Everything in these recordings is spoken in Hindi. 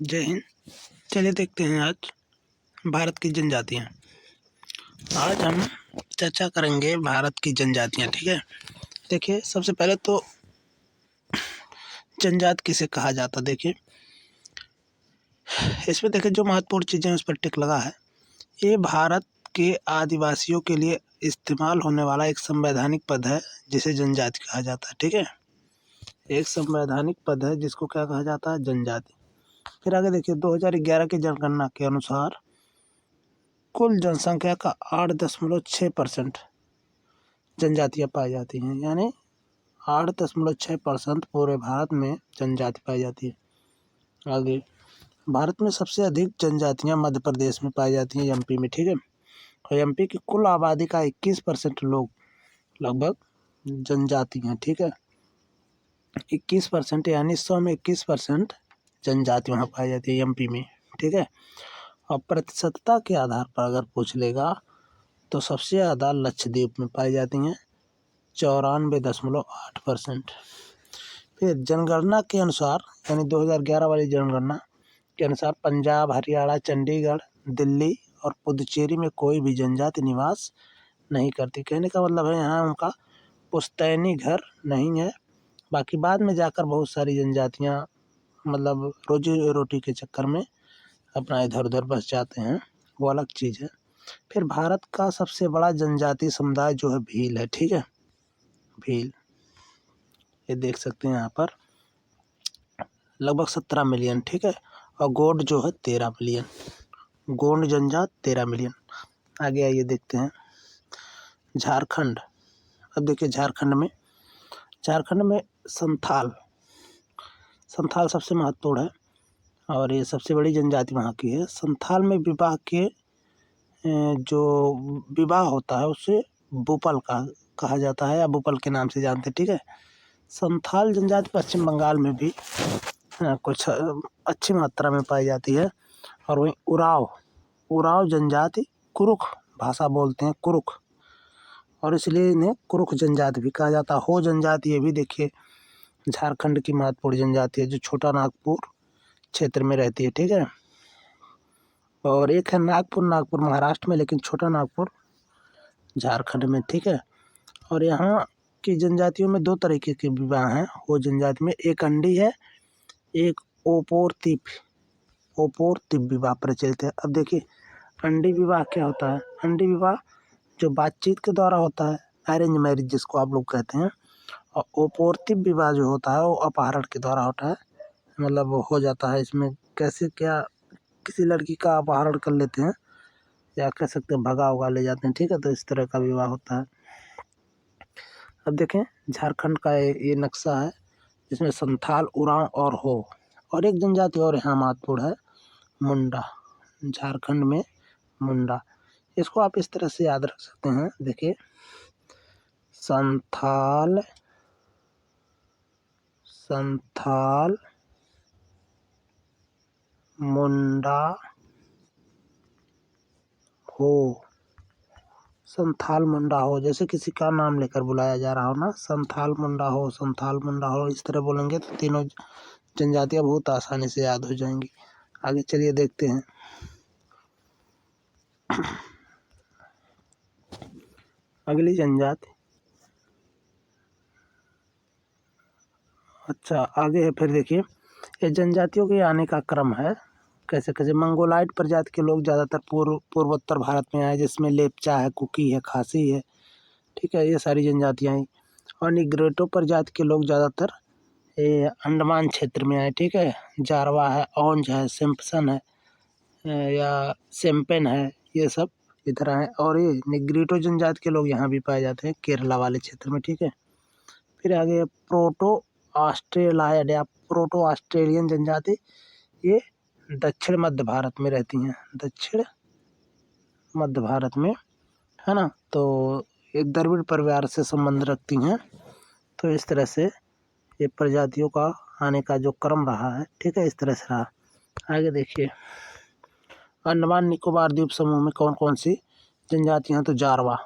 जय हिंद। चलिए देखते हैं आज भारत की जनजातियाँ। आज हम चर्चा करेंगे भारत की जनजातियाँ। ठीक है, देखिए सबसे पहले तो जनजाति किसे कहा जाता। देखिए इसमें देखिए जो महत्वपूर्ण चीज़ें उस पर टिक लगा है। ये भारत के आदिवासियों के लिए इस्तेमाल होने वाला एक संवैधानिक पद है जिसे जनजाति कहा जाता है। ठीक है, एक संवैधानिक पद है जिसको क्या कहा जाता है, जनजाति। फिर आगे देखिए 2011 की जनगणना के अनुसार कुल जनसंख्या का 8.6% जनजातियाँ पाई जाती हैं, यानी 8.6% पूरे भारत में जनजाति पाई जाती है। आगे भारत में सबसे अधिक जनजातियाँ मध्य प्रदेश में पाई जाती हैं, एमपी में। ठीक है, और एमपी की कुल आबादी का 21% लोग लगभग जनजाति हैं। ठीक है, 21% यानी 100 में 21% जनजाति वहाँ पाई जाती है एमपी में। ठीक है, और प्रतिशतता के आधार पर अगर पूछ लेगा तो सबसे ज़्यादा लक्षद्वीप में पाई जाती हैं, 94.8%। फिर जनगणना के अनुसार यानी 2011 वाली जनगणना के अनुसार पंजाब, हरियाणा, चंडीगढ़, दिल्ली और पुदुचेरी में कोई भी जनजाति निवास नहीं करती। कहने का मतलब है यहाँ उनका पुश्तैनी घर नहीं है। बाकी बाद में जाकर बहुत सारी जनजातियाँ मतलब रोजी रोटी के चक्कर में अपना इधर उधर बस जाते हैं, वो अलग चीज़ है। फिर भारत का सबसे बड़ा जनजातीय समुदाय जो है भील है। ठीक है, भील ये देख सकते हैं यहाँ पर लगभग 17 मिलियन। ठीक है, और गोंड जो है 13 मिलियन, गोंड जनजात 13 मिलियन। आगे आइए देखते हैं झारखंड। अब देखिए झारखंड में संथाल सबसे महत्वपूर्ण है और ये सबसे बड़ी जनजाति वहाँ की है। संथाल में विवाह के जो विवाह होता है उसे बुपल कहा जाता है या बुपल के नाम से जानते हैं। ठीक है, संथाल जनजाति पश्चिम बंगाल में भी कुछ अच्छी मात्रा में पाई जाती है। और वहीं उराव जनजाति कुरुख भाषा बोलते हैं, कुरुख, और इसलिए इन्हें कुरुख जनजाति भी कहा जाता है। हो जनजाति ये भी देखिए झारखंड की महत्वपूर्ण जनजाति है जो छोटा नागपुर क्षेत्र में रहती है। ठीक है, और एक है नागपुर महाराष्ट्र में, लेकिन छोटा नागपुर झारखंड में। ठीक है, और यहाँ की जनजातियों में दो तरीके के विवाह हैं। वो जनजाति में एक अंडी है, एक ओपोर तिप विवाह प्रचलित है। अब देखिए अंडी विवाह क्या होता है। अंडी विवाह जो बातचीत के द्वारा होता है, अरेंज मैरिज जिसको आप लोग कहते हैं, और ओपोर तिप विवाह जो होता है वो अपहरण के द्वारा होता है, मतलब हो जाता है। इसमें कैसे क्या किसी लड़की का अपहरण कर लेते हैं या कह सकते हैं भगा उगा ले जाते हैं। ठीक है, तो इस तरह का विवाह होता है। अब देखें झारखंड का ये नक्शा है जिसमें संथाल, उरांव और हो, और एक जनजाति और यहाँ महत्वपूर्ण है, मुंडा। झारखंड में मुंडा, इसको आप इस तरह से याद रख सकते हैं। देखिए संथाल, मुंडा, हो, संथाल मुंडा हो। जैसे किसी का नाम लेकर बुलाया जा रहा हो ना, संथाल मुंडा हो, इस तरह बोलेंगे तो तीनों जनजातियाँ बहुत आसानी से याद हो जाएंगी। आगे चलिए देखते हैं अगली जनजाति। अच्छा आगे है, फिर देखिए ये जनजातियों के आने का क्रम है कैसे कैसे। मंगोलाइड प्रजाति के लोग ज़्यादातर पूर्वोत्तर भारत में आए, जिसमें लेपचा है, कुकी है, खासी है। ठीक है, ये सारी जनजातियाँ आई। और निग्रोटो प्रजाति के लोग ज़्यादातर ये अंडमान क्षेत्र में आए। ठीक है, जारवा है, औंज है, सिम्पसन है या सेम्पेन है, ये सब इधर आए। और ये निग्रोटो जनजाति के लोग यहाँ भी पाए जाते हैं, केरला वाले क्षेत्र में। ठीक है, फिर आगे प्रोटो ऑस्ट्रेलियन जनजाति, ये दक्षिण मध्य भारत में रहती हैं, दक्षिण मध्य भारत में, है ना। तो एक द्रविड़ परिवार से संबंध रखती हैं। तो इस तरह से ये प्रजातियों का आने का जो क्रम रहा है, ठीक है, इस तरह से रहा। आगे देखिए अंडमान निकोबार द्वीप समूह में कौन कौन सी जनजातियाँ, तो जारवा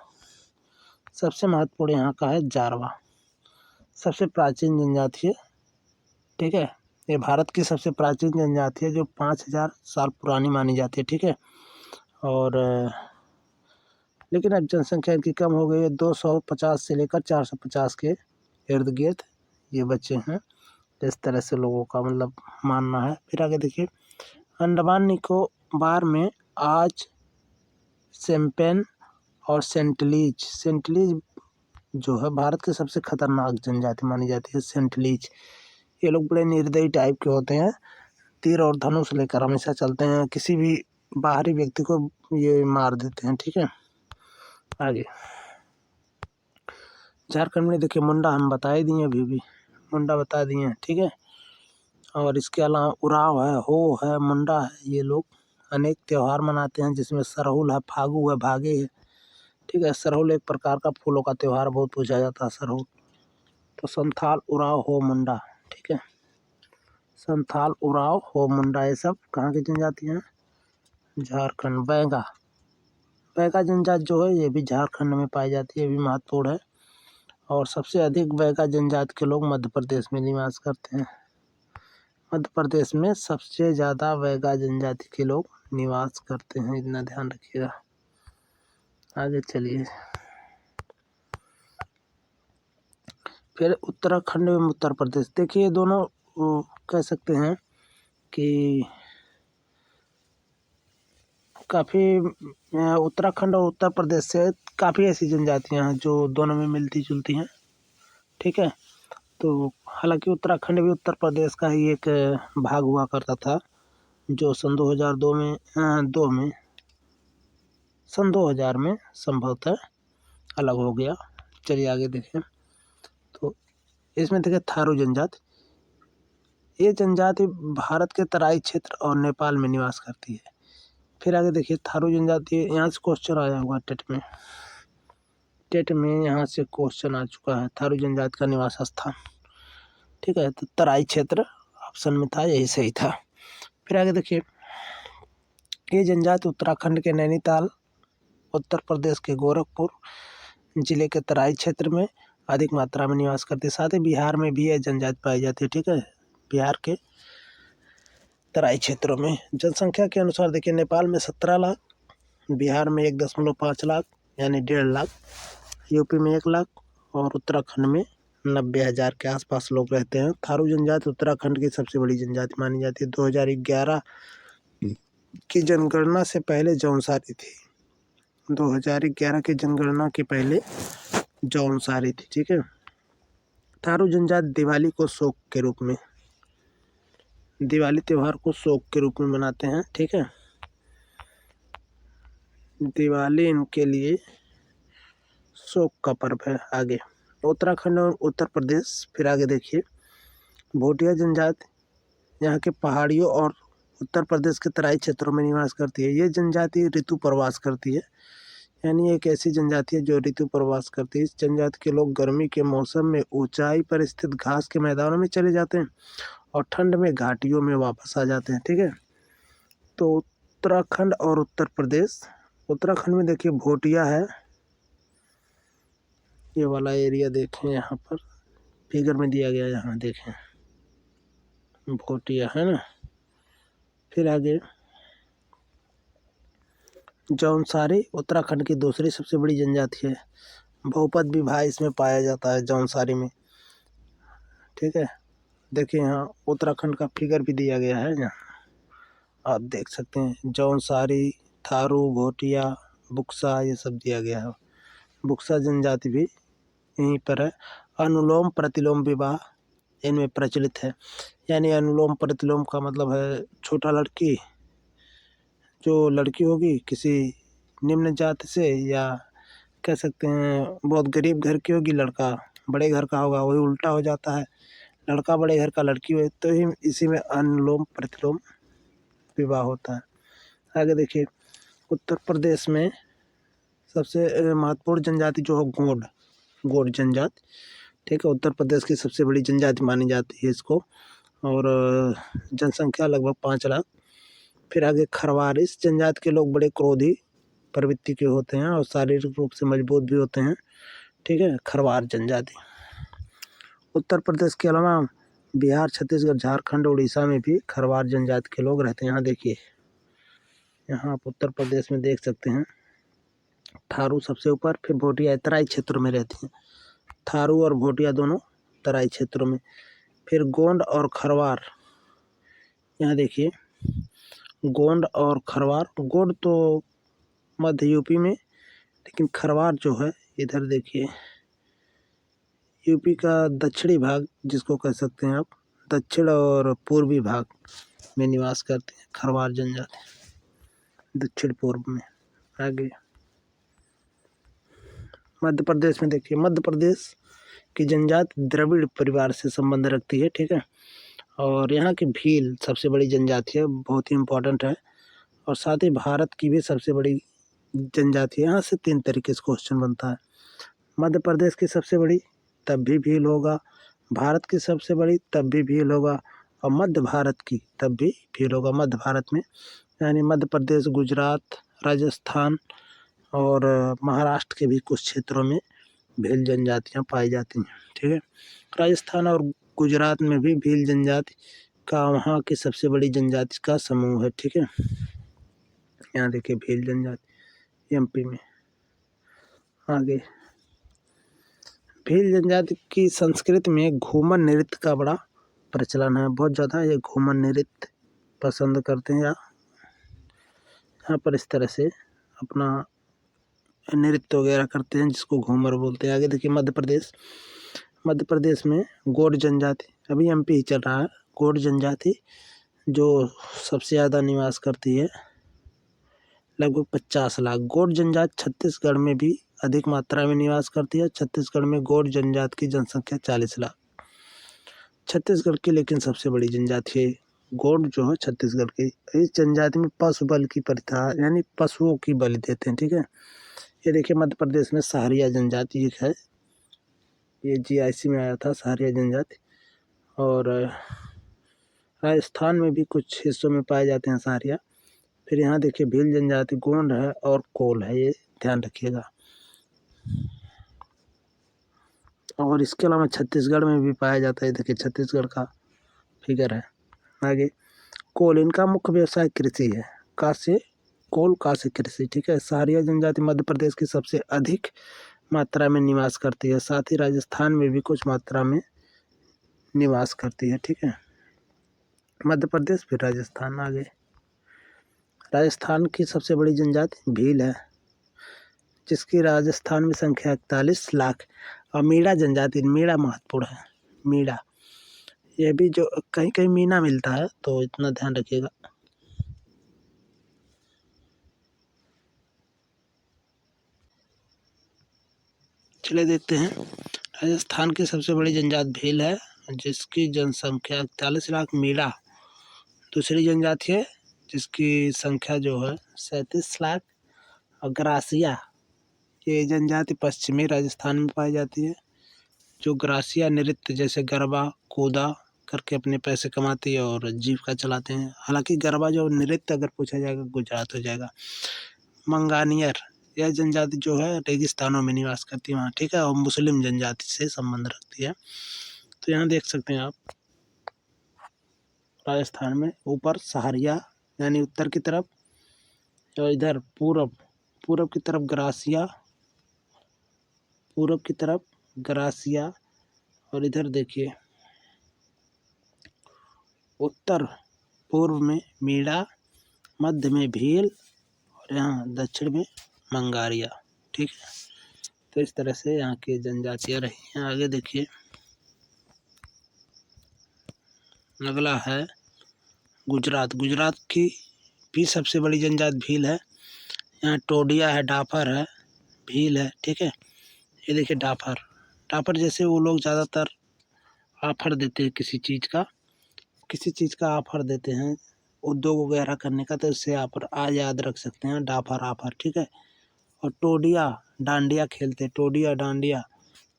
सबसे महत्वपूर्ण यहाँ का है। जारवा सबसे प्राचीन जनजाति है। ठीक है, ये भारत की सबसे प्राचीन जनजाति है जो 5000 साल पुरानी मानी जाती है, ठीक है। और लेकिन अब जनसंख्या इनकी कम हो गई है, 250 से लेकर 450 के इर्द गिर्द ये बच्चे हैं, इस तरह से लोगों का मतलब मानना है। फिर आगे देखिए, अंडमान निकोबार में आज शैम्पेन और सेंटलीज जो है भारत के सबसे खतरनाक जनजाति मानी जाती है। सेंटलीज ये लोग बड़े निर्दयी टाइप के होते हैं, तीर और धनुष लेकर हमेशा चलते हैं, किसी भी बाहरी व्यक्ति को ये मार देते हैं, ठीक है। आगे झारखंड में देखिए, मुंडा हम बता ही दिए, अभी भी मुंडा बता दिए, ठीक है। और इसके अलावा उरांव है, हो है, मुंडा है, ये लोग अनेक त्यौहार मनाते हैं, जिसमें सरहुल है, फागु है, भागे है, ठीक है। सरहुल एक प्रकार का फूलों का त्यौहार बहुत पूछा जाता है सरहुल। तो संथाल, उरांव, हो, मुंडा, ठीक है। संथाल, उरांव, हो, मुंडा ये सब कहाँ की जनजातियाँ हैं? झारखंड। बैगा जनजाति जो है ये भी झारखंड में पाई जाती है, ये भी महत्वपूर्ण है। और सबसे अधिक बैगा जनजाति के लोग मध्य प्रदेश में निवास करते हैं। मध्य प्रदेश में सबसे ज़्यादा बैगा जनजाति के लोग निवास करते हैं, इतना ध्यान रखिएगा। आगे चलिए, फिर उत्तराखंड एवं उत्तर प्रदेश। देखिए दोनों कह सकते हैं कि काफ़ी उत्तराखंड और उत्तर प्रदेश से काफ़ी ऐसी जनजातियां हैं जो दोनों में मिलती जुलती हैं, ठीक है। तो हालांकि उत्तराखंड भी उत्तर प्रदेश का ही एक भाग हुआ करता था, जो सन 2002 में सन 2000 में संभवतः अलग हो गया। चलिए आगे देखें, तो इसमें देखिए थारू जनजाति। ये जनजाति भारत के तराई क्षेत्र और नेपाल में निवास करती है। फिर आगे देखिए, थारू जनजाति, यहाँ से क्वेश्चन आया होगा टेट में यहाँ से क्वेश्चन आ चुका है, थारू जनजाति का निवास स्थान, ठीक है। तो तराई क्षेत्र ऑप्शन में था, यही सही था। फिर आगे देखिए, ये जनजाति उत्तराखंड के नैनीताल, उत्तर प्रदेश के गोरखपुर जिले के तराई क्षेत्र में अधिक मात्रा में निवास करती है। साथ ही बिहार में भी यह जनजाति पाई जाती है, ठीक है। बिहार के तराई क्षेत्रों में जनसंख्या के अनुसार देखिए, नेपाल में 17 लाख, बिहार में 1.5 लाख यानी 1.5 लाख, यूपी में 1 लाख और उत्तराखंड में 90,000 के आसपास लोग रहते हैं। थारू जनजाति उत्तराखंड की सबसे बड़ी जनजाति मानी जाती है। 2011 की जनगणना से पहले जौनसारी थी। 2011 की जनगणना के पहले जौनसारी थी, ठीक है। थारू जनजाति दिवाली त्योहार को शोक के रूप में मनाते हैं, ठीक है। दिवाली इनके लिए शोक का पर्व है। आगे उत्तराखंड और उत्तर प्रदेश। फिर आगे देखिए, भोटिया जनजाति यहाँ के पहाड़ियों और उत्तर प्रदेश के तराई क्षेत्रों में निवास करती है। ये जनजाति ऋतु प्रवास करती है, यानी एक ऐसी जनजाति है जो ऋतु प्रवास करती है। इस जनजाति के लोग गर्मी के मौसम में ऊंचाई पर स्थित घास के मैदानों में चले जाते हैं और ठंड में घाटियों में वापस आ जाते हैं, ठीक है। तो उत्तराखंड और उत्तर प्रदेश। उत्तराखंड में देखिए भोटिया है, ये वाला एरिया देखें, यहाँ पर फिगर में दिया गया, यहाँ देखें भोटिया है ना। फिर आगे जौनसारी उत्तराखंड की दूसरी सबसे बड़ी जनजाति है। बहुपद विवाह इसमें पाया जाता है जौनसारी में, ठीक है। देखिए यहाँ उत्तराखंड का फिगर भी दिया गया है, यहाँ आप देख सकते हैं। जौनसारी, थारू, भोटिया, बुक्सा ये सब दिया गया है। बुक्सा जनजाति भी यहीं पर है। अनुलोम प्रतिलोम विवाह इनमें प्रचलित है, यानी अनुलोम प्रतिलोम का मतलब है छोटा लड़की जो लड़की होगी किसी निम्न जाति से, या कह सकते हैं बहुत गरीब घर की होगी, लड़का बड़े घर का होगा, वही उल्टा हो जाता है, लड़का बड़े घर का लड़की हो, तो ही इसी में अनुलोम प्रतिलोम विवाह होता है। आगे देखिए, उत्तर प्रदेश में सबसे महत्वपूर्ण जनजाति जो है गोंड जनजाति, ठीक है। उत्तर प्रदेश की सबसे बड़ी जनजाति मानी जाती है इसको, और जनसंख्या लगभग 5 लाख। फिर आगे खरवार। इस जनजाति के लोग बड़े क्रोधी प्रवृत्ति के होते हैं और शारीरिक रूप से मजबूत भी होते हैं, ठीक है। खरवार जनजाति। उत्तर प्रदेश के अलावा बिहार, छत्तीसगढ़, झारखंड, उड़ीसा में भी खरवार जनजाति के लोग रहते हैं। यहाँ देखिए, यहाँ आप उत्तर प्रदेश में देख सकते हैं, थारू सबसे ऊपर, फिर भोटिया तराई क्षेत्रों में रहती हैं। थारू और भोटिया दोनों तराई क्षेत्रों में। फिर गोंड और खरवार, यहाँ देखिए, गोंड और खरवार। गोंड तो मध्य यूपी में, लेकिन खरवार जो है इधर देखिए, यूपी का दक्षिणी भाग जिसको कह सकते हैं आप, दक्षिण और पूर्वी भाग में निवास करते हैं खरवार जनजाति, दक्षिण पूर्व में। आगे मध्य प्रदेश में देखिए, मध्य प्रदेश की जनजाति द्रविड़ परिवार से संबंध रखती है, ठीक है। और यहाँ की भील सबसे बड़ी जनजाति है, बहुत ही इम्पोर्टेंट है। और साथ ही भारत की भी सबसे बड़ी जनजाति है। यहाँ से 3 तरीके से क्वेश्चन बनता है। मध्य प्रदेश की सबसे बड़ी, तब भी भील होगा। भारत की सबसे बड़ी, तब भी भील होगा। और मध्य भारत की, तब भी भील होगा। मध्य भारत में यानी मध्य प्रदेश, गुजरात, राजस्थान और महाराष्ट्र के भी कुछ क्षेत्रों में भील जनजातियाँ पाई जाती हैं, ठीक है। राजस्थान और गुजरात में भी भील जनजाति का वहाँ की सबसे बड़ी जनजाति का समूह है, ठीक है। यहाँ देखिए भील जनजाति एमपी में। आगे भील जनजाति की संस्कृति में घूमर नृत्य का बड़ा प्रचलन है, बहुत ज़्यादा ये घूमर नृत्य पसंद करते हैं। यहाँ पर इस तरह से अपना नृत्य वगैरह करते हैं, जिसको घूमर बोलते हैं। आगे देखिए मध्य प्रदेश, मध्य प्रदेश में गोंड जनजाति, अभी एमपी ही चल रहा है, गोंड जनजाति जो सबसे ज़्यादा निवास करती है, लगभग 50 लाख। गोंड जनजाति छत्तीसगढ़ में भी अधिक मात्रा में निवास करती है। छत्तीसगढ़ में गोंड जनजाति की जनसंख्या 40 लाख। छत्तीसगढ़ की लेकिन सबसे बड़ी जनजाति है गोंड जो है छत्तीसगढ़ की। इस जनजाति में पशु बल की प्रथा, यानी पशुओं की बलि देते हैं, ठीक है। ये देखिए मध्य प्रदेश में सहारिया जनजाति एक है, ये जीआईसी में आया था सहारिया जनजाति। और राजस्थान में भी कुछ हिस्सों में पाए जाते हैं सहारिया। फिर यहाँ देखिए भील जनजाति, गोंड है और कोल है, ये ध्यान रखिएगा। और इसके अलावा छत्तीसगढ़ में भी पाया जाता है, देखिए छत्तीसगढ़ का फिगर है। आगे कोल, इनका मुख्य व्यवसाय कृषि है। का से कोल, का से कृषि, ठीक है। सहारिया जनजाति मध्य प्रदेश की सबसे अधिक मात्रा में निवास करती है, साथ ही राजस्थान में भी कुछ मात्रा में निवास करती है, ठीक है। मध्य प्रदेश फिर राजस्थान। आगे राजस्थान की सबसे बड़ी जनजाति भील है, जिसकी राजस्थान में संख्या 41 लाख। और मीणा जनजाति, मीणा महत्वपूर्ण है, मीणा, यह भी जो कहीं कहीं मीना मिलता है, तो इतना ध्यान रखिएगा। चलिए देखते हैं, राजस्थान की सबसे बड़ी जनजाति भील है, जिसकी जनसंख्या 41 लाख। मीणा दूसरी जनजाति है, जिसकी संख्या जो है 37 लाख। और ग्रासिया, ये जनजाति पश्चिमी राजस्थान में पाई जाती है, जो ग्रासिया नृत्य जैसे गरबा कूदा करके अपने पैसे कमाती है और जीविका चलाते हैं। हालांकि गरबा जो नृत्य अगर पूछा जाएगा गुजरात हो जाएगा। मंगानियर, यह जनजाति जो है रेगिस्तानों में निवास करती है वहाँ, ठीक है। और मुस्लिम जनजाति से संबंध रखती है। तो यहाँ देख सकते हैं आप, राजस्थान में ऊपर सहारिया यानी उत्तर की तरफ, और इधर पूरब की तरफ ग्रासिया, पूरब की तरफ ग्रासिया, और इधर देखिए उत्तर पूर्व में मीणा, मध्य में भील, और यहाँ दक्षिण में मंगारिया, ठीक है। तो इस तरह से यहाँ की जनजातियाँ रही हैं। आगे देखिए अगला है गुजरात। गुजरात की भी सबसे बड़ी जनजाति भील है। यहाँ टोडिया है, डाफर है, भील है, ठीक है। ये देखिए डाफर जैसे वो लोग ज़्यादातर ऑफर देते हैं किसी चीज़ का ऑफर देते हैं उद्योग वगैरह करने का, तो इससे आप याद रख सकते हैं डाफर ऑफर, ठीक है। और टोडिया डांडिया खेलते, टोडिया डांडिया,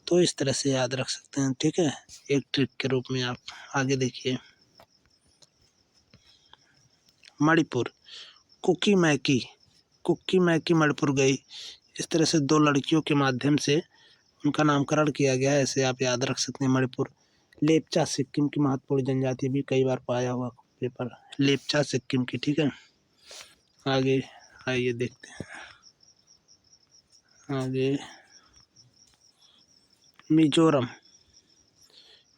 तो इस तरह से याद रख सकते हैं, ठीक है, एक ट्रिक के रूप में आप। आगे देखिए मणिपुर, कुकी मैकी मणिपुर गई। इस तरह से 2 लड़कियों के माध्यम से उनका नामकरण किया गया है, ऐसे आप याद रख सकते हैं मणिपुर। लेप्चा सिक्किम की महत्वपूर्ण जनजाति भी कई बार पाया हुआ पेपर, लेप्चा सिक्किम की। ठीक है, आगे आइए देखते हैं। आगे मिजोरम,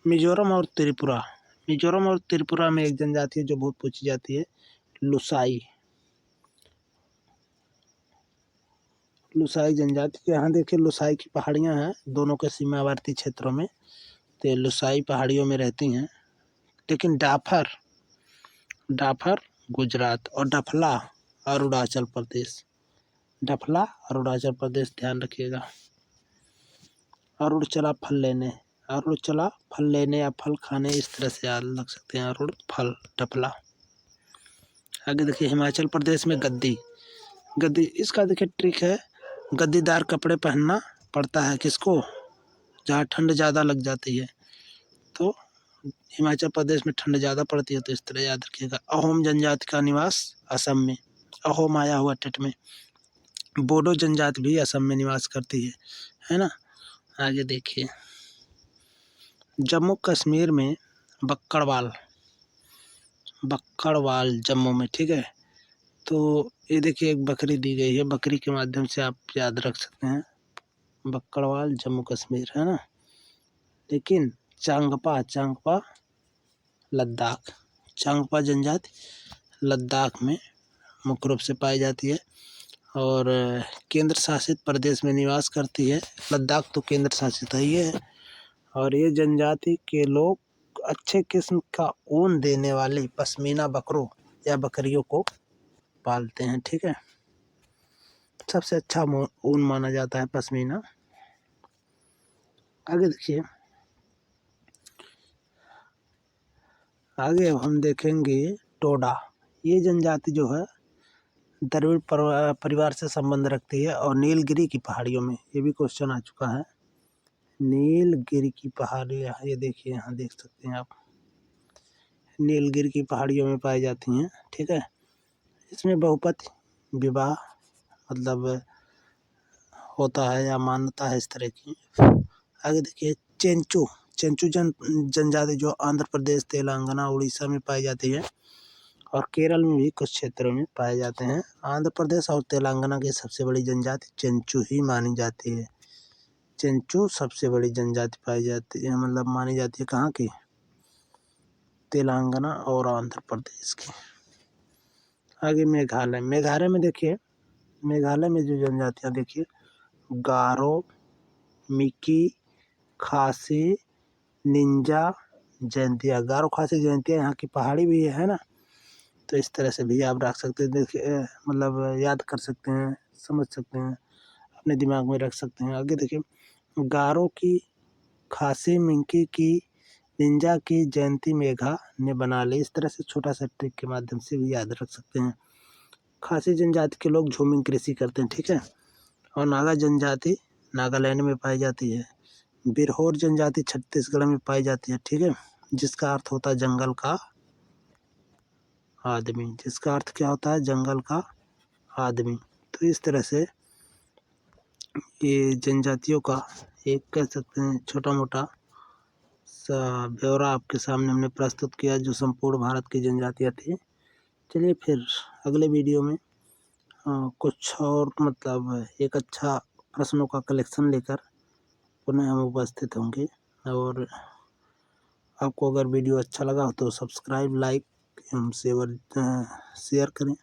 मिजोरम और त्रिपुरा। मिजोरम और त्रिपुरा में एक जनजाति है जो बहुत पूछी जाती है, लुसाई। लुसाई जनजाति के यहाँ देखिए लुसाई की पहाड़ियाँ हैं दोनों के सीमावर्ती क्षेत्रों में, तो लुसाई पहाड़ियों में रहती हैं। लेकिन डाफर, डाफर गुजरात और डफला अरुणाचल प्रदेश, डफला अरुणाचल प्रदेश, ध्यान रखिएगा। अरुण चला फल लेने, अरुण चला फल लेने या फल खाने, इस तरह से याद लग सकते हैं, अरुण फल डफला। आगे देखिए हिमाचल प्रदेश में गद्दी, गद्दी इसका देखिए ट्रिक है, गद्दीदार कपड़े पहनना पड़ता है किसको, जहाँ ठंड ज़्यादा लग जाती है, तो हिमाचल प्रदेश में ठंड ज़्यादा पड़ती है, तो इस तरह याद रखिएगा। अहोम जनजाति का निवास असम में, अहोम आया हुआ टेट में। बोडो जनजाति भी असम में निवास करती है ना। आगे देखिए जम्मू कश्मीर में बक्कड़वाल, बक्कड़वाल जम्मू में। ठीक है, तो ये देखिए एक बकरी दी गई है, बकरी के माध्यम से आप याद रख सकते हैं, बक्कड़वाल जम्मू कश्मीर, है ना। लेकिन चांगपा, चांगपा लद्दाख, चांगपा जनजाति लद्दाख में मुख्य रूप से पाई जाती है और केंद्र शासित प्रदेश में निवास करती है। लद्दाख तो केंद्र शासित है ये है। और ये जनजाति के लोग अच्छे किस्म का ऊन देने वाले पश्मीना बकरों या बकरियों को पालते हैं। ठीक है, सबसे अच्छा ऊन माना जाता है पश्मीना। आगे देखिए, आगे हम देखेंगे टोडा। ये जनजाति जो है द्रविड़ परिवार से संबंध रखती है और नीलगिरी की पहाड़ियों में, ये भी क्वेश्चन आ चुका है, नीलगिरी की पहाड़ियाँ, ये देखिए यहाँ देख सकते हैं आप, नीलगिरी की पहाड़ियों में पाई जाती हैं। ठीक है, इसमें बहुपति विवाह मतलब होता है या मान्यता है इस तरह की। आगे देखिए चेंचू, चेंचू जनजाति जो आंध्र प्रदेश, तेलंगाना, उड़ीसा में पाई जाती है और केरल में भी कुछ क्षेत्रों में पाए जाते हैं। आंध्र प्रदेश और तेलंगाना की सबसे बड़ी जनजाति चेंचू ही मानी जाती है। चेंचू सबसे बड़ी जनजाति पाई जाती है, मतलब मानी जाती है कहाँ की, तेलंगाना और आंध्र प्रदेश की। आगे मेघालय, मेघालय में देखिए, मेघालय में जो जनजातियाँ देखिए, गारो, मिकी, खासी, निंजा, जयंतिया। गारो, खासी, जयंतिया यहाँ की पहाड़ी भी है ना, तो इस तरह से भी आप रख सकते हैं, देखिए मतलब याद कर सकते हैं, समझ सकते हैं, अपने दिमाग में रख सकते हैं। आगे देखिए गारो की, खासी, मिंकी की, निंजा की, जयंती मेघा ने बना ली, इस तरह से छोटा सा ट्रिक के माध्यम से भी याद रख सकते हैं। खासी जनजाति के लोग झूमिंग कृषि करते हैं। ठीक है, और नागा जनजाति नागालैंड में पाई जाती है। बिरहोर जनजाति छत्तीसगढ़ में पाई जाती है। ठीक है, जिसका अर्थ होता है जंगल का आदमी, जिसका अर्थ क्या होता है, जंगल का आदमी। तो इस तरह से ये जनजातियों का एक कह सकते हैं छोटा मोटा सा ब्यौरा आपके सामने हमने प्रस्तुत किया जो संपूर्ण भारत की जनजातियाँ थी। चलिए फिर अगले वीडियो में कुछ और मतलब एक अच्छा प्रश्नों का कलेक्शन लेकर पुनः हम उपस्थित होंगे। और आपको अगर वीडियो अच्छा लगा हो तो सब्सक्राइब, लाइक एवं शेयर करें।